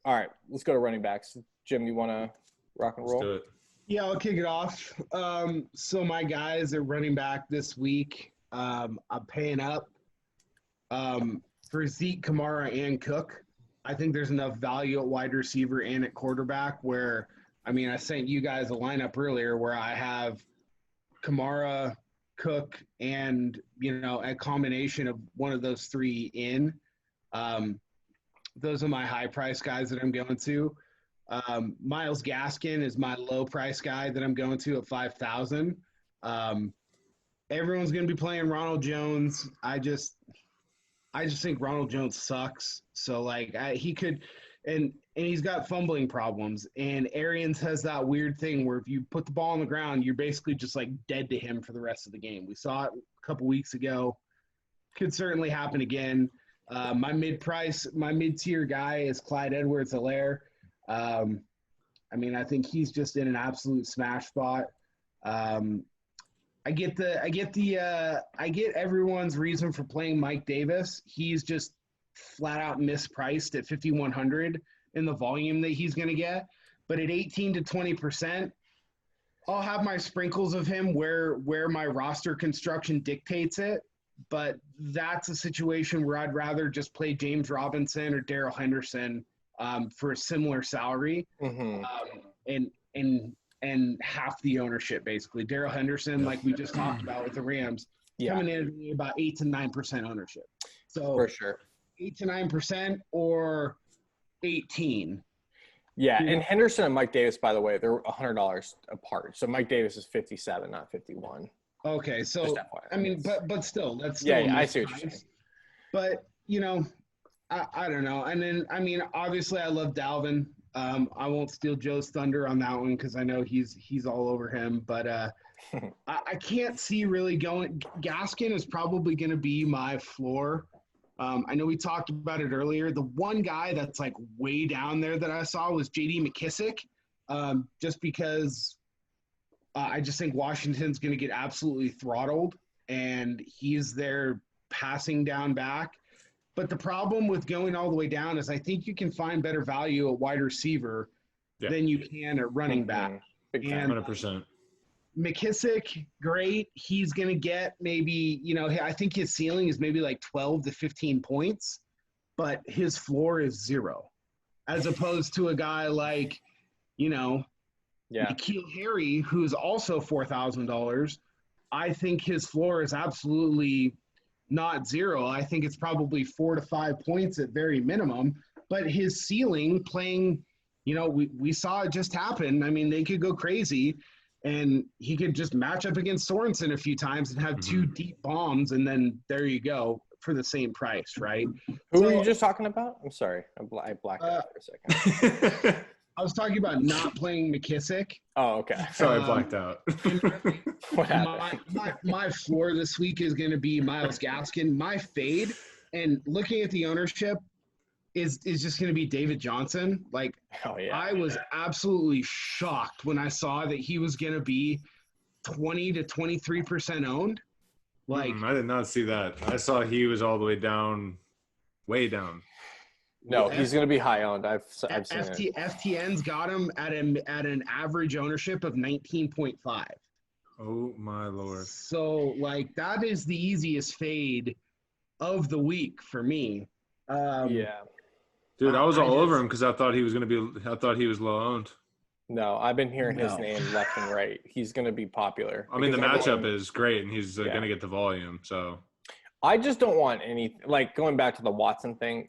All right, let's go to running backs. Jim, you want to rock and roll? Let's do it. Yeah, I'll kick it off. So my guys are running back this week. I'm paying up for Zeke, Camara, and Cook. I think there's enough value at wide receiver and at quarterback where, I sent you guys a lineup earlier where I have Camara, Cook, and, a combination of one of those three in. Those are my high-price guys that I'm going to. Myles Gaskin is my low-price guy that I'm going to at $5,000. Everyone's going to be playing Ronald Jones. I just think Ronald Jones sucks. So, he could – and he's got fumbling problems. And Arians has that weird thing where if you put the ball on the ground, you're basically just, dead to him for the rest of the game. We saw it a couple weeks ago. Could certainly happen again. My mid-tier guy is Clyde Edwards-Hilaire. I think he's just in an absolute smash spot. I get everyone's reason for playing Mike Davis. He's just flat out mispriced at 5,100 in the volume that he's going to get. But at 18 to 20%, I'll have my sprinkles of him where my roster construction dictates it. But that's a situation where I'd rather just play James Robinson or Darrell Henderson for a similar salary, and half the ownership basically. Darrell Henderson, like we just talked about with the Rams, coming in at about 8 to 9% ownership. So for sure, 8 to 9% or 18. Yeah, and Henderson and Mike Davis, by the way, they're $100 apart. So Mike Davis is 57, not 51. Okay, so but still, that's still I see what you're saying. But I don't know. And then obviously I love Dalvin. I won't steal Joe's thunder on that one because I know he's all over him. But I can't see really going. Gaskin is probably going to be my floor. I know we talked about it earlier. The one guy that's way down there that I saw was J.D. McKissick, just because I just think Washington's going to get absolutely throttled, and he's their passing down back. But the problem with going all the way down is I think you can find better value at wide receiver than you can at running back. And 100%. McKissick, great. He's going to get maybe, I think his ceiling is maybe 12 to 15 points, but his floor is 0. As opposed to a guy like, N'Keal Harry, who's also $4,000. I think his floor is absolutely not 0. I think it's probably 4 to 5 points at very minimum. But his ceiling playing, we saw it just happen. They could go crazy, and he could just match up against Sorensen a few times and have 2 deep bombs, and then there you go for the same price, right? Who were you just talking about? I'm sorry. I blacked out for a second. I was talking about not playing McKissick. Oh, okay. Sorry, I blacked out. What happened? My floor this week is going to be Myles Gaskin. My fade, and looking at the ownership, is just going to be David Johnson. I was absolutely shocked when I saw that he was going to be 20 to 23% owned. I did not see that. I saw he was all the way down, way down. No, he's going to be high owned. I've seen it. FTN's got him at an average ownership of 19.5. Oh my Lord! So that is the easiest fade of the week for me. Dude, I was all over him because I thought he was low owned. No, I've been hearing his name left and right. He's going to be popular. The matchup is great, and he's going to get the volume. So I just don't want any going back to the Watson thing.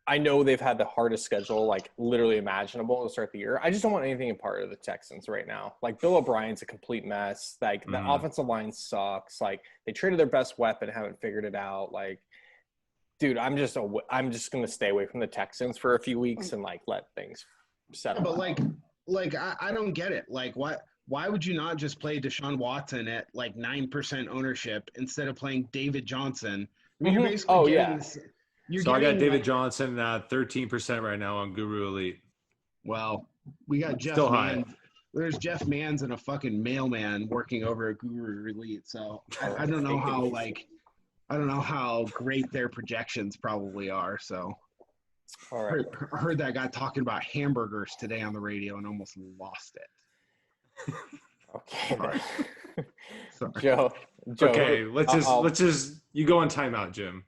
I know they've had the hardest schedule, literally imaginable to start the year. I just don't want anything a part of the Texans right now. Bill O'Brien's a complete mess. The offensive line sucks. They traded their best weapon, haven't figured it out. Dude, I'm just going to stay away from the Texans for a few weeks and let things settle. But I don't get it. Why would you not just play Deshaun Watson at 9% ownership instead of playing David Johnson? You're basically getting I got David Johnson at 13% right now on Guru Elite. Well, we got Jeff Still Mann. There's Jeff Manns and a fucking mailman working over at Guru Elite. So I don't know how great their projections probably are. So All right. Heard that guy talking about hamburgers today on the radio and almost lost it. Okay. All right. Sorry. Joe. Okay, let's I'll just you go on timeout, Jim.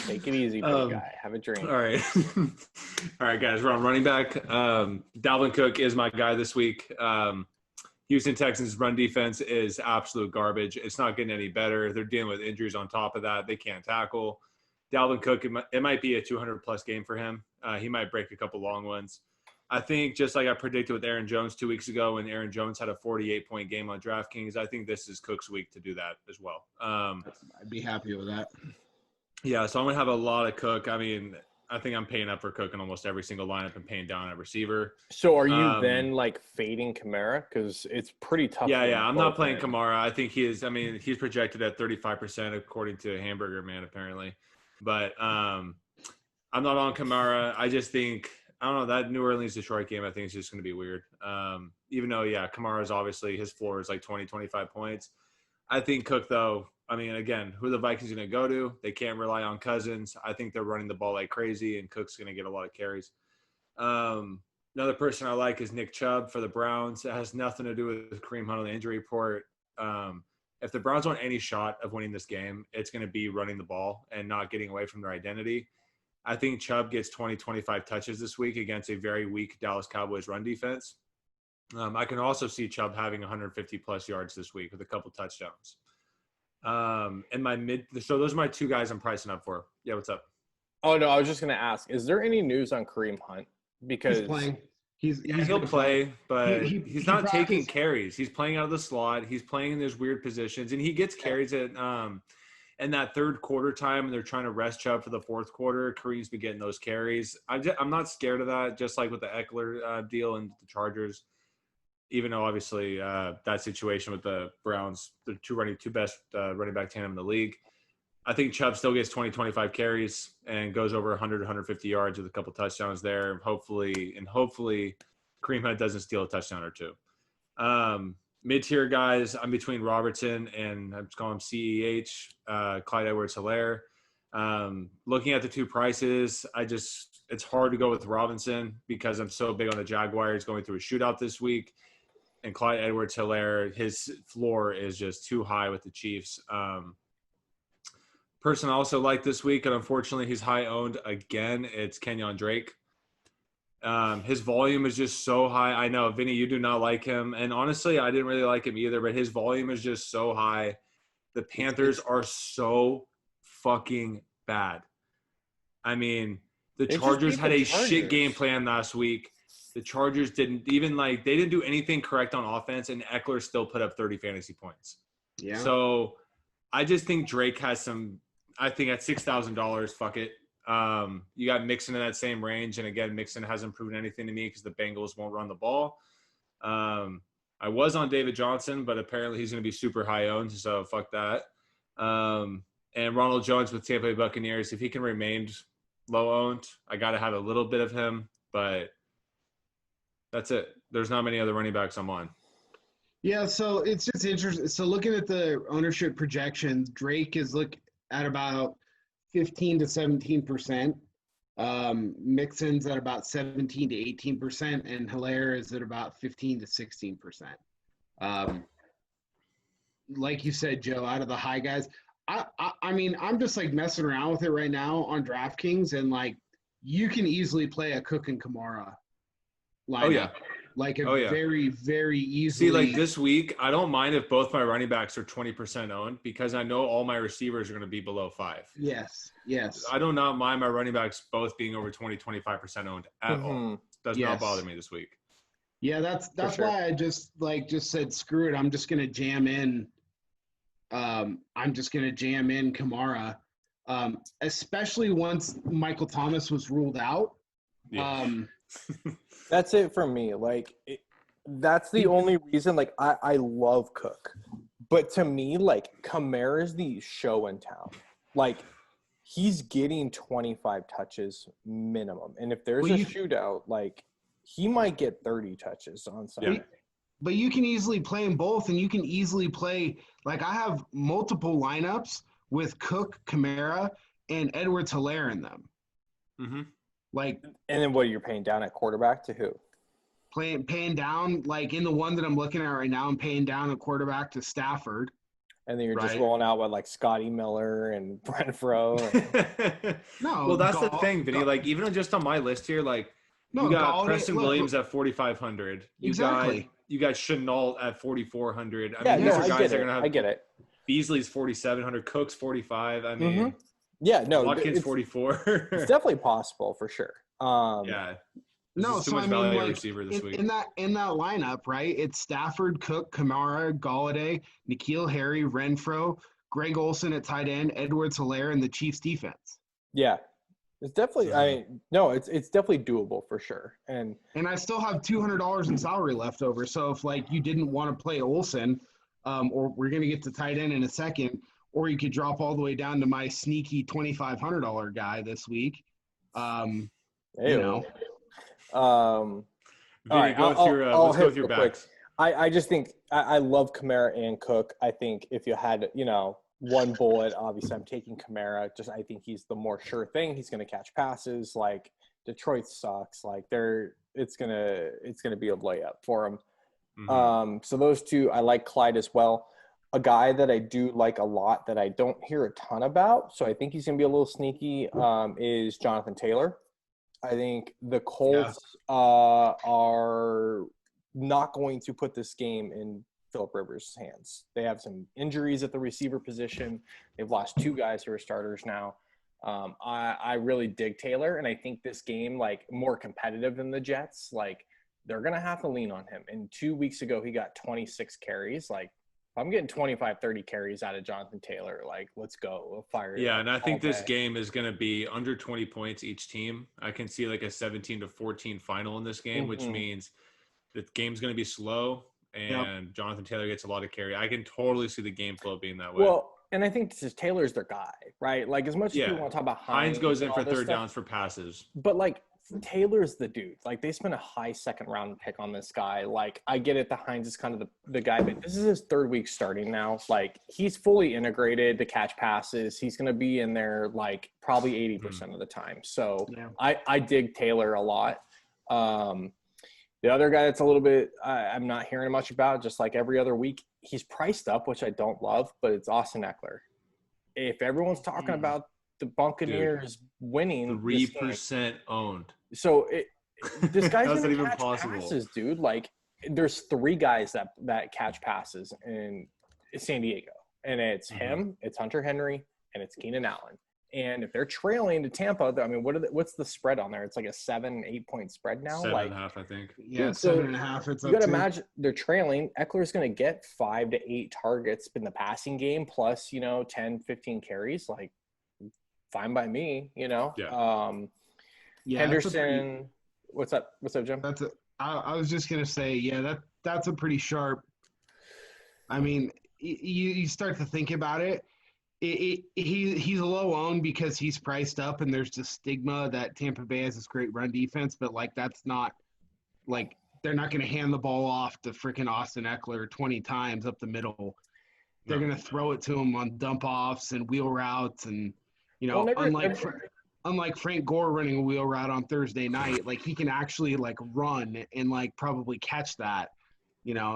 take it easy, big guy. Have a drink. All right. All right, guys, we're on running back. Dalvin Cook is my guy this week. Houston Texans' run defense is absolute garbage. It's not getting any better. They're dealing with injuries on top of that. They can't tackle. Dalvin Cook, it might be a 200-plus game for him. He might break a couple long ones. I think just like I predicted with Aaron Jones 2 weeks ago when Aaron Jones had a 48-point game on DraftKings, I think this is Cook's week to do that as well. I'd be happy with that. Yeah, so I'm going to have a lot of Cook. I mean, I think I'm paying up for Cook in almost every single lineup and paying down at receiver. So are you then like fading Camara? Because it's pretty tough. Yeah. I'm not playing Camara. I think he's projected at 35% according to Hamburger Man, apparently. But I'm not on Camara. I just think – I don't know, that New Orleans-Detroit game I think is just going to be weird. Even though, Kamara's obviously – his floor is like 20, 25 points. I think Cook, though – I mean, again, who are the Vikings going to go to? They can't rely on Cousins. I think they're running the ball like crazy, and Cook's going to get a lot of carries. Another person I like is Nick Chubb for the Browns. It has nothing to do with Kareem Hunt on the injury report. If the Browns want any shot of winning this game, it's going to be running the ball and not getting away from their identity. I think Chubb gets 20, 25 touches this week against a very weak Dallas Cowboys run defense. I can also see Chubb having 150-plus yards this week with a couple touchdowns. So those are my two guys I'm pricing up for. Yeah, what's up? Oh, no, I was just going to ask, is there any news on Kareem Hunt? Because he's playing. He'll play, but he's not taking practiced. carries. He's playing out of the slot. He's playing in those weird positions, and he gets carries at in that third quarter time, and they're trying to rest Chubb for the fourth quarter. Kareem's been getting those carries. I'm not scared of that, just like with the Eckler deal and the Chargers. Even though obviously that situation with the Browns, the two best running back tandem in the league, I think Chubb still gets 20, 25 carries and goes over 100, 150 yards with a couple touchdowns there. Hopefully Kareem Hunt doesn't steal a touchdown or two. Mid-tier guys, I'm between Robertson and I'm just calling him CEH, Clyde Edwards-Hilaire. Looking at the two prices, it's hard to go with Robinson because I'm so big on the Jaguars going through a shootout this week. And Clyde Edwards-Hilaire, his floor is just too high with the Chiefs. Person I also like this week, and unfortunately he's high owned again, it's Kenyon Drake. His volume is just so high. I know, Vinnie, you do not like him. And honestly, I didn't really like him either, but his volume is just so high. The Panthers are so fucking bad. I mean, the Chargers had a shit game plan last week. The Chargers didn't do anything correct on offense, and Eckler still put up 30 fantasy points. Yeah. So I just think Drake has some, I think at $6,000, fuck it. You got Mixon in that same range, and again, Mixon hasn't proven anything to me because the Bengals won't run the ball. I was on David Johnson, but apparently he's going to be super high owned, so fuck that. And Ronald Jones with Tampa Bay Buccaneers, if he can remain low owned, I got to have a little bit of him, but that's it. There's not many other running backs I'm on. Yeah, so it's just interesting. So looking at the ownership projections, Drake is at about 15 to 17%. Mixon's at about 17 to 18%, and Hilaire is at about 15 to 16%. Like you said, Joe, out of the high guys, I mean, I'm just like messing around with it right now on DraftKings, and like you can easily play a Cook and Camara lineup. Oh yeah. Very, very easily. See, like this week, I don't mind if both my running backs are 20% owned because I know all my receivers are going to be below 5. Yes. I do not mind my running backs both being over 20, 25% owned at all. Does not bother me this week. Yeah, that's sure. why I just said screw it. I'm just going to jam in. Camara, especially once Michael Thomas was ruled out. Yeah. That's it for me. That's the only reason. I love Cook, but to me, Camara's the show in town. He's getting 25 touches minimum, and if there's a shootout, he might get 30 touches on Sunday. But you can easily play them both, and you can easily play. I have multiple lineups with Cook, Camara, and Edwards-Hilaire in them. Mm-hmm. Like, And then what, you're paying down at quarterback to who? paying down, like in the one that I'm looking at right now, I'm paying down a quarterback to Stafford. And then you're just Right. rolling out with like Scotty Miller and Renfro. And, No, well, that's the thing, Vinny. Like, even just on my list here, like, you got Galladay, Preston Williams at 4,500. Exactly. You got Chenault at 4,400. I yeah, mean, no, these are I guys get that are it. gonna have. I get it. Beasley's 4,700. Cook's 45. I mean, Mhm. Yeah, no, Watkins it's 44. it's definitely possible for sure. Yeah. This No, is too so much I mean, value like receiver this week. in that lineup, right? It's Stafford, Cook, Camara, Galladay, N'Keal Harry, Renfro, Greg Olsen at tight end, Edwards-Hilaire, and the Chiefs defense. Yeah, it's definitely. I mean, no, it's definitely doable for sure. And I still have $200 in salary left over. So if like you didn't want to play Olsen, or we're gonna get to tight end in a second, or you could drop all the way down to my sneaky $2,500 guy this week. You know. Vinny, right, let's go with your backs. I just think I love Camara and Cook. I think if you had, one bullet, obviously I'm taking Camara. Just I think he's the more sure thing. He's going to catch passes. Like Detroit sucks. Like it's gonna be a layup for him. Mm-hmm. So those two, I like Clyde as well. A guy that I do like a lot that I don't hear a ton about, so I think he's going to be a little sneaky, is Jonathan Taylor. I think the Colts are not going to put this game in Phillip Rivers' hands. They have some injuries at the receiver position. They've lost two guys who are starters now. I really dig Taylor, and I think this game, like, more competitive than the Jets, like, they're going to have to lean on him. And 2 weeks ago, he got 26 carries. Like, if I'm getting 25, 30 carries out of Jonathan Taylor, like, let's go. We'll fire it. Yeah, and I think this game is going to be under 20 points each team. I can see like a 17-14 final in this game, which means the game's going to be slow and Jonathan Taylor gets a lot of carry. I can totally see the game flow being that way. Well, and I think this is Taylor's their guy, right? Like, as much as people want to talk about Hines goes in for third downs for passes. But, like, Taylor's the dude. Like, they spent a high second-round pick on this guy. Like, I get it that Hines is kind of the guy, but this is his third week starting now. Like, he's fully integrated to catch passes. He's going to be in there, like, probably 80% of the time. So, I dig Taylor a lot. The other guy that's a little bit I'm not hearing much about, just like every other week, he's priced up, which I don't love, but it's Austin Eckler. If everyone's talking about the Buccaneers winning, 3% owned. So this guy's How's that gonna even catch possible? passes, dude. Like, there's three guys that catch passes in San Diego, and it's him, it's Hunter Henry, and it's Keenan Allen. And if they're trailing to Tampa, I mean, what's the spread on there? It's like a 7-8 point spread now. 7.5, I think. Yeah, dude, so 7.5. It's you got to imagine they're trailing. Eckler's going to get 5 to 8 targets in the passing game, plus 10, 15 carries. Like, fine by me, Yeah. Henderson. What's up, Jim? I was just gonna say, that's a pretty sharp. I mean, you start to think about it. He's low owned because he's priced up, and there's just stigma that Tampa Bay has this great run defense, but like that's not like they're not going to hand the ball off to freaking Austin Eckler 20 times up the middle. They're going to throw it to him on dump offs and wheel routes, and unlike Frank Gore running a wheel route on Thursday night, like he can actually like run and like probably catch that.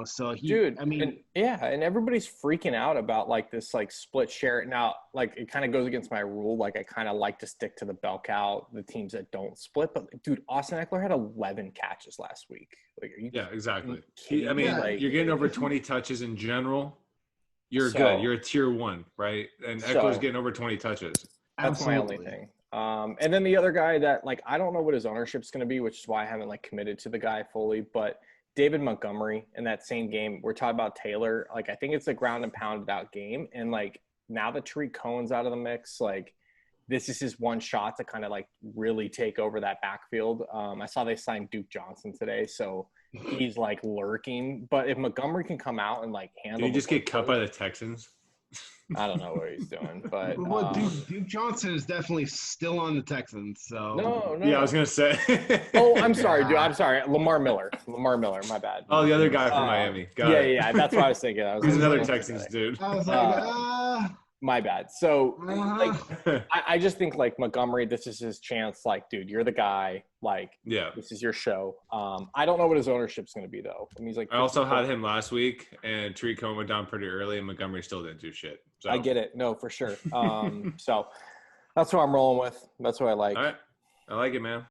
So and everybody's freaking out about like this like split share. Now, like it kind of goes against my rule. Like I kind of like to stick to the bell cow, the teams that don't split. But dude, Austin Eckler had 11 catches last week. Like, are you? Yeah, exactly. Like, you're getting over 20 touches in general. You're good. You're a tier 1, right? And Eckler's getting over 20 touches. That's my only thing. And then the other guy that like I don't know what his ownership's going to be, which is why I haven't like committed to the guy fully, but David Montgomery in that same game. We're talking about Taylor. Like, I think it's a ground and pounded out game. And like, now that Tariq Cohen's out of the mix, like this is his one shot to kind of like really take over that backfield. I saw they signed Duke Johnson today. So he's like lurking, but if Montgomery can come out and like handle, did he just get cut by the Texans? I don't know what he's doing, but Duke Johnson is definitely still on the Texans. So no. Yeah, I was gonna say. Oh, I'm sorry, dude. I'm sorry. Lamar Miller. My bad. Oh, the other guy from Miami. Yeah. That's what I was thinking. He's another Texans dude. I was like, My bad. So, Uh-huh. I just think like Montgomery, this is his chance. Like, dude, you're the guy. Like, Yeah. this is your show. I don't know what his ownership's going to be though. I mean, he's like. I also had him last week, and Tariq Cohen went down pretty early, and Montgomery still didn't do shit. So I get it. No, for sure. So that's what I'm rolling with. That's what I like. All right, I like it, man.